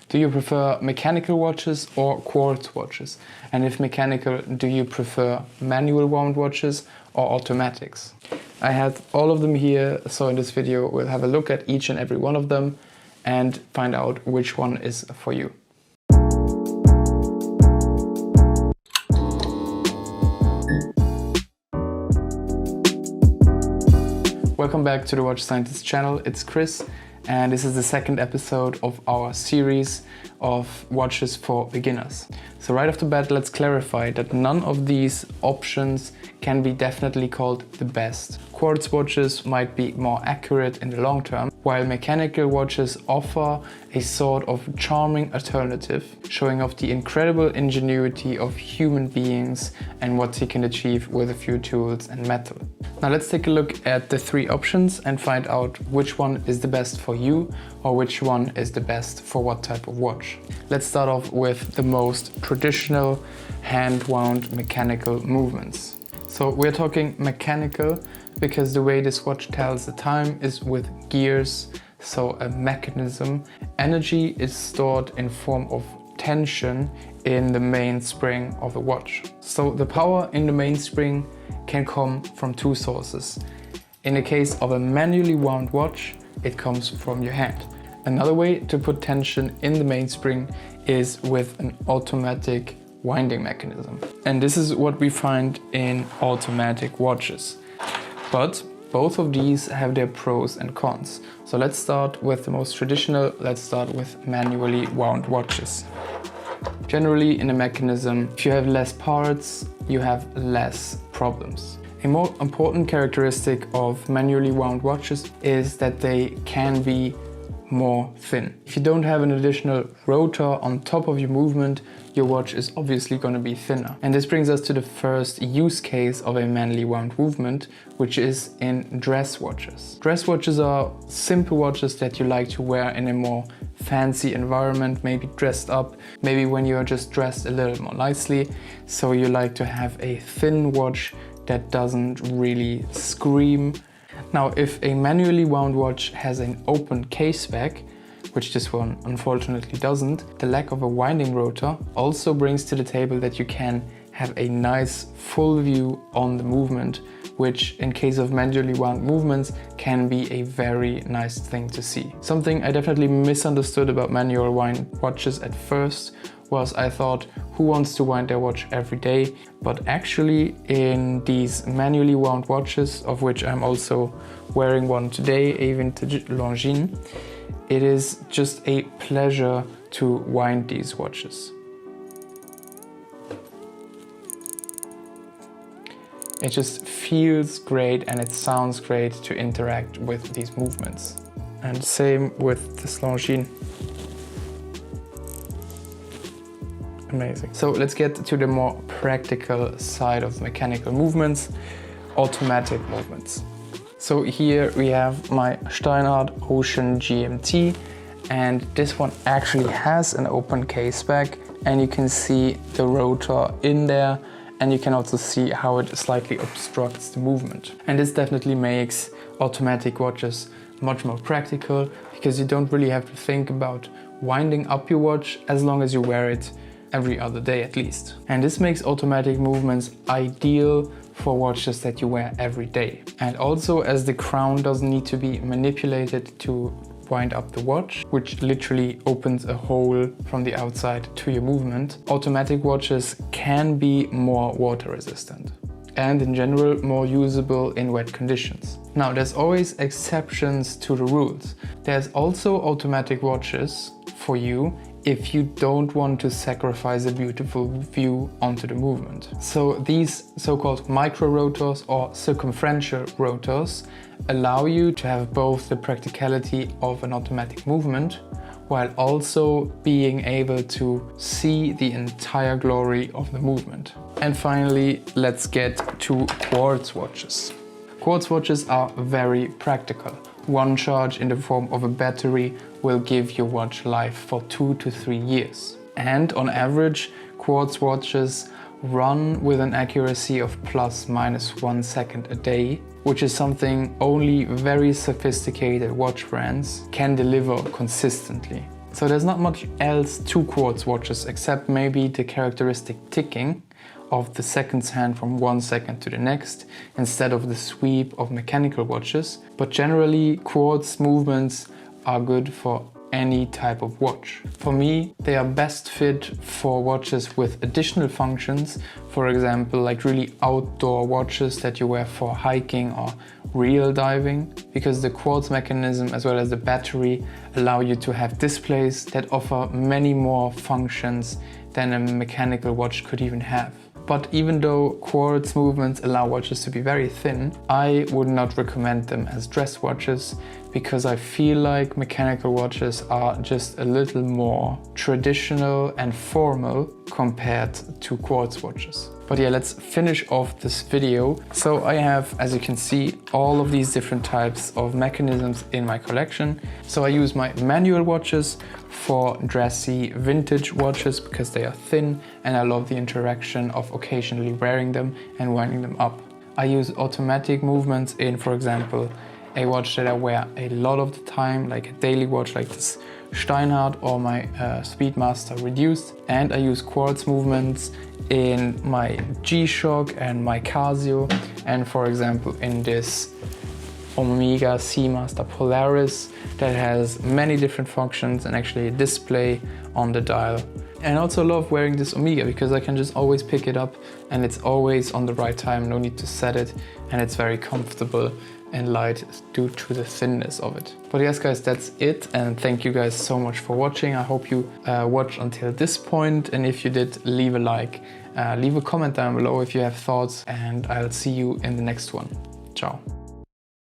Do you prefer mechanical watches or quartz watches? And if mechanical, do you prefer manual wound watches or automatics? I have all of them here, so in this video we'll have a look at each and every one of them and find out which one is for you. Welcome back to the Watch Scientist channel. It's Chris, and this is the second episode of our series of watches for beginners. So right off the bat, let's clarify that none of these options can be definitely called the best. Quartz watches might be more accurate in the long term, while mechanical watches offer a sort of charming alternative, showing off the incredible ingenuity of human beings and what they can achieve with a few tools and metal. Now let's take a look at the three options and find out which one is the best for you or which one is the best for what type of watch. Let's start off with the most traditional hand-wound mechanical movements. So we're talking mechanical because the way this watch tells the time is with gears, so a mechanism. Energy is stored in form of tension in the mainspring of the watch. So the power in the mainspring can come from two sources. In the case of a manually wound watch, it comes from your hand. Another way to put tension in the mainspring is with an automatic winding mechanism. And this is what we find in automatic watches. But both of these have their pros and cons. So let's start with the most traditional. Let's start with manually wound watches. Generally in a mechanism, if you have less parts, you have less problems. A more important characteristic of manually wound watches is that they can be more thin. If you don't have an additional rotor on top of your movement, your watch is obviously going to be thinner. And this brings us to the first use case of a manually wound movement, which is in dress watches. Dress watches are simple watches that you like to wear in a more fancy environment, maybe dressed up, maybe when you're just dressed a little more nicely. So you like to have a thin watch that doesn't really scream. Now, if a manually wound watch has an open case back, which this one unfortunately doesn't, the lack of a winding rotor also brings to the table that you can have a nice full view on the movement, which in case of manually wound movements can be a very nice thing to see. Something I definitely misunderstood about manual wound watches at first was I thought, who wants to wind their watch every day? But actually in these manually wound watches, of which I'm also wearing one today, a vintage Longines, it is just a pleasure to wind these watches. It just feels great and it sounds great to interact with these movements. And same with this Longines. Amazing. So let's get to the more practical side of mechanical movements, automatic movements. So here we have my Steinhardt Ocean GMT, and this one actually has an open case back, and you can see the rotor in there, and you can also see how it slightly obstructs the movement. And this definitely makes automatic watches much more practical because you don't really have to think about winding up your watch as long as you wear it every other day at least. And this makes automatic movements ideal for watches that you wear every day. And also, as the crown doesn't need to be manipulated to wind up the watch, which literally opens a hole from the outside to your movement, automatic watches can be more water resistant and in general more usable in wet conditions. Now, there's always exceptions to the rules. There's also automatic watches for you if you don't want to sacrifice a beautiful view onto the movement. So these so-called micro rotors or circumferential rotors allow you to have both the practicality of an automatic movement while also being able to see the entire glory of the movement. And finally, let's get to quartz watches. Quartz watches are very practical. One charge in the form of a battery will give your watch life for 2 to 3 years. And on average, quartz watches run with an accuracy of ±1 second a day, which is something only very sophisticated watch brands can deliver consistently. So there's not much else to quartz watches except maybe the characteristic ticking of the seconds hand from 1 second to the next instead of the sweep of mechanical watches. But generally quartz movements are good for any type of watch. For me, they are best fit for watches with additional functions, for example, like really outdoor watches that you wear for hiking or real diving, because the quartz mechanism as well as the battery allow you to have displays that offer many more functions than a mechanical watch could even have. But even though quartz movements allow watches to be very thin, I would not recommend them as dress watches because I feel like mechanical watches are just a little more traditional and formal compared to quartz watches. But yeah, let's finish off this video. So I have, as you can see, all of these different types of mechanisms in my collection. So I use my manual watches for dressy vintage watches because they are thin and I love the interaction of occasionally wearing them and winding them up. I use automatic movements in, for example, a watch that I wear a lot of the time, like a daily watch like this Steinhardt or my Speedmaster Reduced. And I use quartz movements in my G-Shock and my Casio, and for example in this Omega Seamaster Polaris that has many different functions and actually a display on the dial. And I also love wearing this Omega because I can just always pick it up and it's always on the right time, no need to set it, and it's very comfortable and light due to the thinness of it. But yes guys, that's it, and thank you guys so much for watching. I hope you watched until this point, and if you did, leave a like, leave a comment down below if you have thoughts, and I'll see you in the next one. Ciao.